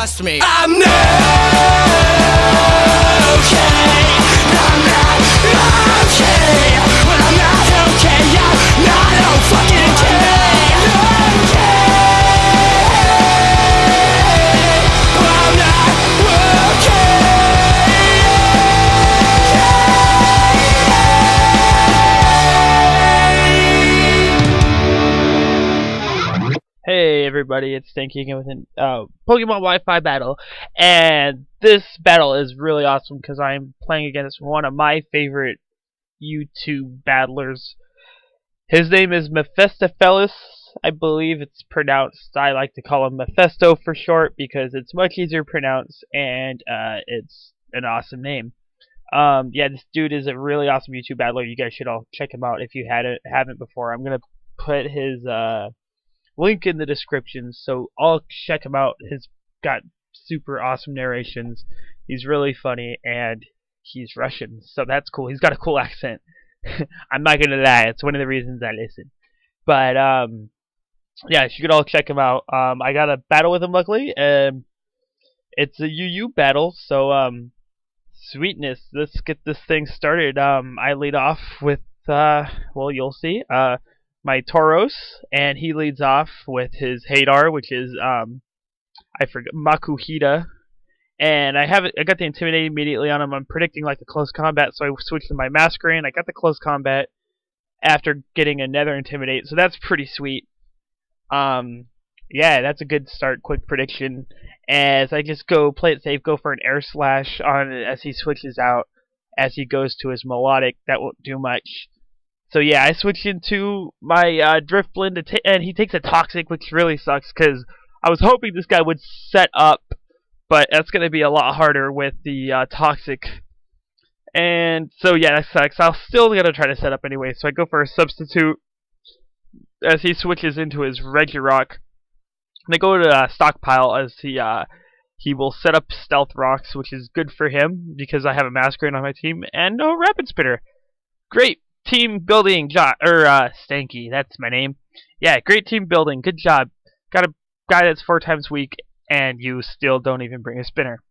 trust me. I'm not okay. I'm not okay. When I'm not okay, I'm not fucking okay. I'm not okay. Hey everybody, it's Stanky again with an Pokemon Wi-Fi battle, and this battle is really awesome because I'm playing against one of my favorite YouTube battlers. His name is Mefestofelus. I believe it's pronounced, I like to call him Mefesto for short because it's much easier to pronounce and it's an awesome name. Yeah, this dude is a really awesome YouTube battler. You guys should all check him out if you haven't before. I'm gonna put his link in the description, so all check him out. He's got super awesome narrations. He's really funny, and he's Russian, so that's cool. He's got a cool accent. I'm not gonna lie, it's one of the reasons I listen. But yeah, you could all check him out. I got a battle with him, luckily. It's a UU battle, so sweetness. Let's get this thing started. I lead off with well, you'll see. My Tauros, and he leads off with his Hadar, which is I forget, Makuhita, and I got the Intimidate immediately on him. I'm predicting like a close combat, so I switched to my Masquerain. I got the close combat after getting another Intimidate, so that's pretty sweet. Yeah, that's a good start. Quick prediction. As I just go play it safe, go for an Air Slash on as he switches out, as he goes to his Melodic. That won't do much. So yeah, I switch into my Drifblim, and he takes a Toxic, which really sucks, because I was hoping this guy would set up, but that's going to be a lot harder with the Toxic. And so yeah, that sucks. I'll still going to try to set up anyway, so I go for a Substitute as he switches into his Regirock. And I go to Stockpile as he will set up Stealth Rocks, which is good for him, because I have a Masquerain on my team, and no Rapid Spitter. Great! Team building, Stanky, that's my name. Yeah, great team building, good job. Got a guy that's 4 times weak, and you still don't even bring a spinner.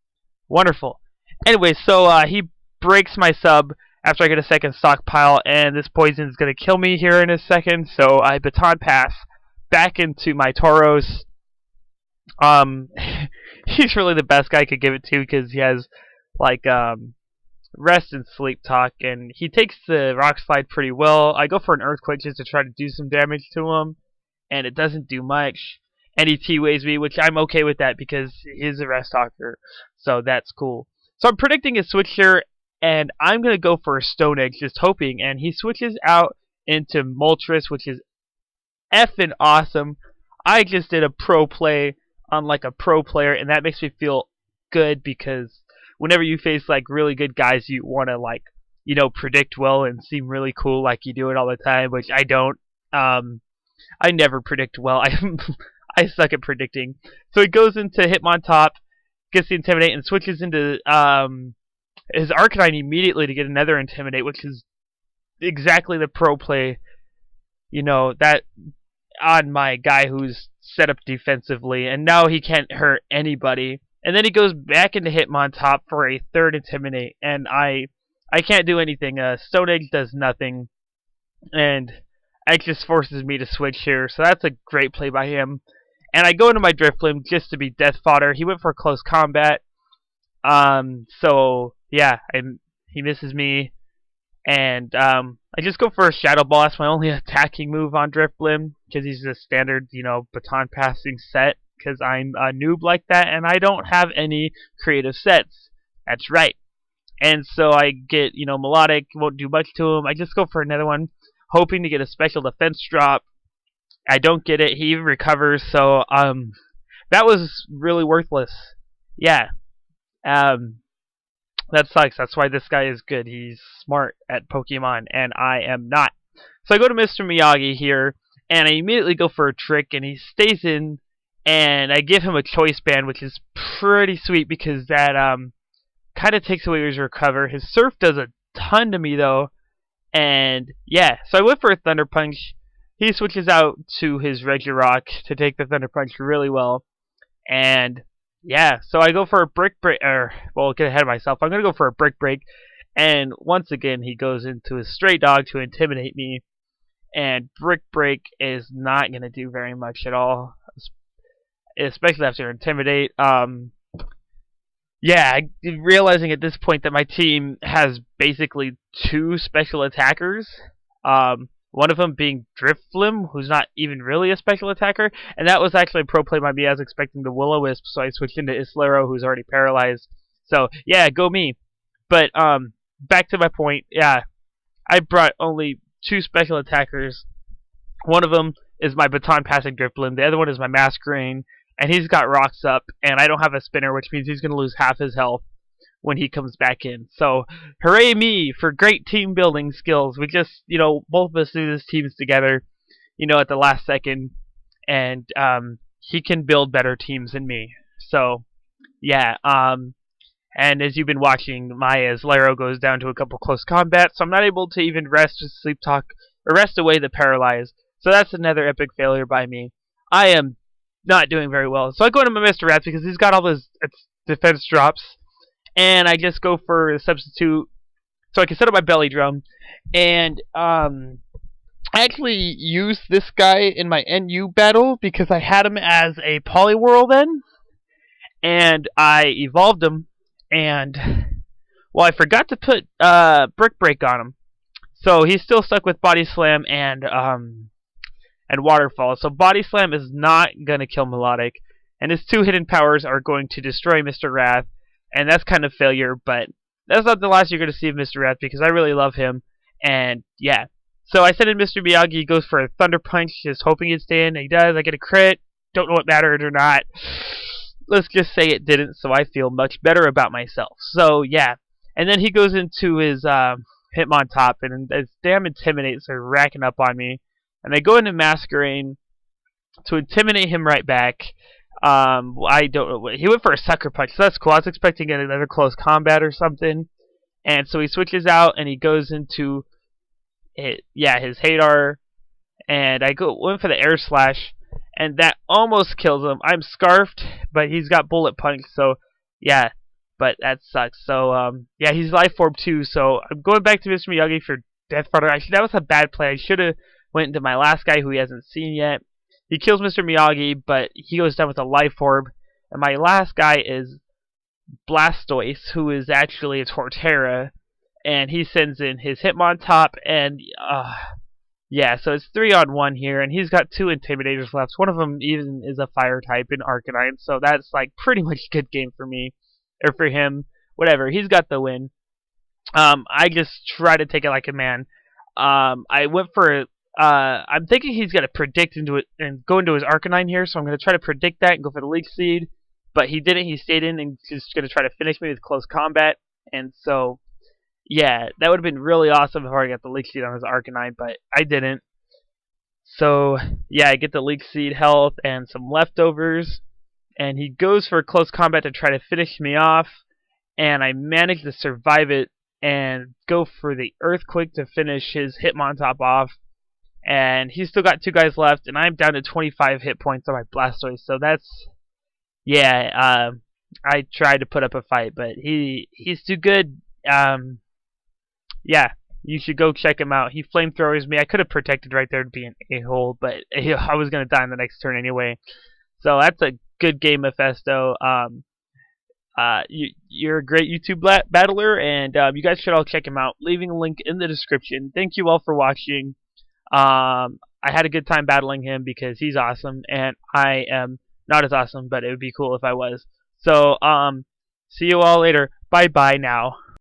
Wonderful. Anyway, so he breaks my sub after I get a second Stockpile, and this poison is going to kill me here in a second, so I Baton Pass back into my Tauros. He's really the best guy I could give it to, because he has, like, Rest and Sleep Talk, and he takes the Rock Slide pretty well. I go for an Earthquake just to try to do some damage to him, and it doesn't do much. And he T-Waves me, which I'm okay with that because he's a Rest Talker, so that's cool. So I'm predicting a switch here, and I'm going to go for a Stone Edge, just hoping, and he switches out into Moltres, which is effing awesome. I just did a pro play on like a pro player, and that makes me feel good because whenever you face like really good guys, you want to like, you know, predict well and seem really cool like you do it all the time, which I don't. I never predict well. I suck at predicting. So he goes into Hitmontop, gets the Intimidate, and switches into his Arcanine immediately to get another Intimidate, which is exactly the pro play, you know, that on my guy who's set up defensively, and now he can't hurt anybody. And then he goes back into Hitmontop for a third Intimidate, and I can't do anything. Stone Edge does nothing, and it just forces me to switch here, so that's a great play by him. And I go into my Drifblim just to be death fodder. He went for close combat, so yeah, he misses me, and I just go for a Shadow Ball. That's my only attacking move on Drifblim, because he's a standard, you know, baton passing set, because I'm a noob like that, and I don't have any creative sets. That's right. And so I get, you know, Melodic, won't do much to him. I just go for another one, hoping to get a special defense drop. I don't get it. He even recovers, so that was really worthless. Yeah. That sucks. That's why this guy is good. He's smart at Pokemon, and I am not. So I go to Mr. Miyagi here, and I immediately go for a trick, and he stays in, and I give him a Choice Band, which is pretty sweet because that kind of takes away his recover. His Surf does a ton to me, though, and yeah. So I went for a Thunder Punch. He switches out to his Regirock to take the Thunder Punch really well, and yeah, so I go for a brick break, or well, get ahead of myself. I'm gonna go for a brick break, and once again he goes into his stray dog to intimidate me, and brick break is not gonna do very much at all, especially after intimidate. Yeah, realizing at this point that my team has basically two special attackers. One of them being Driftflim, who's not even really a special attacker, and that was actually a pro play by me. I was expecting the Will-O-Wisp, so I switched into Islero, who's already paralyzed. So yeah, go me. But back to my point. Yeah, I brought only two special attackers. One of them is my baton passing Drifblim. The other one is my Masquerain, and he's got rocks up, and I don't have a spinner, which means he's going to lose half his health when he comes back in. So, hooray me for great team building skills. We just, both of us do this teams together, at the last second, and he can build better teams than me. So, yeah, and as you've been watching, Maya's Laro goes down to a couple close combats, so I'm not able to even rest, just sleep talk, or rest away the paralyze. So that's another epic failure by me. I am not doing very well. So I go into my Mr. Rats because he's got all his defense drops, and I just go for a substitute so I can set up my belly drum. And I actually used this guy in my NU battle because I had him as a Poliwhirl then, and I evolved him. And well, I forgot to put Brick Break on him, so he's still stuck with Body Slam and Waterfall. So Body Slam is not gonna kill Melodic, and his two hidden powers are going to destroy Mr. Wrath, and that's kind of failure. But that's not the last you're gonna see of Mr. Wrath because I really love him, and yeah. So I send in Mr. Miyagi. He goes for a Thunder Punch, just hoping he'd stay in. And he does. I get a crit. Don't know what mattered or not. Let's just say it didn't, so I feel much better about myself. So, yeah. And then he goes into his Hitmontop, and his damn Intimidates are racking up on me. And I go into Masquerain to intimidate him right back. I don't know. He went for a Sucker Punch, so that's cool. I was expecting another close combat or something. And so he switches out, and he goes into his Hadar. And I went for the Air Slash, and that almost kills him. I'm scarfed, but he's got Bullet Punch, so yeah, but that sucks. So yeah, he's Life Orb too, so I'm going back to Mr. Miyagi for Death Fodder. Actually, that was a bad play. I should have went into my last guy who he hasn't seen yet. He kills Mr. Miyagi, but he goes down with a Life Orb, and my last guy is Blastoise, who is actually a Torterra, and he sends in his Hitmontop, and yeah, so it's 3-on-1 here, and he's got two Intimidators left. One of them even is a Fire type in Arcanine, so that's like pretty much a good game for me, or for him, whatever. He's got the win. I just try to take it like a man. I went for I'm thinking he's gonna predict into it and go into his Arcanine here, so I'm gonna try to predict that and go for the Leech Seed. But he didn't. He stayed in and he's gonna try to finish me with close combat, and so. Yeah, that would have been really awesome if I got the Leech Seed on his Arcanine, but I didn't. So, yeah, I get the Leech Seed health and some leftovers, and he goes for close combat to try to finish me off, and I manage to survive it and go for the Earthquake to finish his Hitmontop off, and he's still got two guys left, and I'm down to 25 hit points on my Blastoise, so that's, yeah, I tried to put up a fight, but he's too good. Yeah, you should go check him out. He flamethrowers me. I could have protected right there to be an a-hole, but I was going to die in the next turn anyway. So that's a good game, Mefesto. You're a great YouTube battler, and you guys should all check him out. Leaving a link in the description. Thank you all for watching. I had a good time battling him because he's awesome, and I am not as awesome, but it would be cool if I was. So, see you all later. Bye-bye now.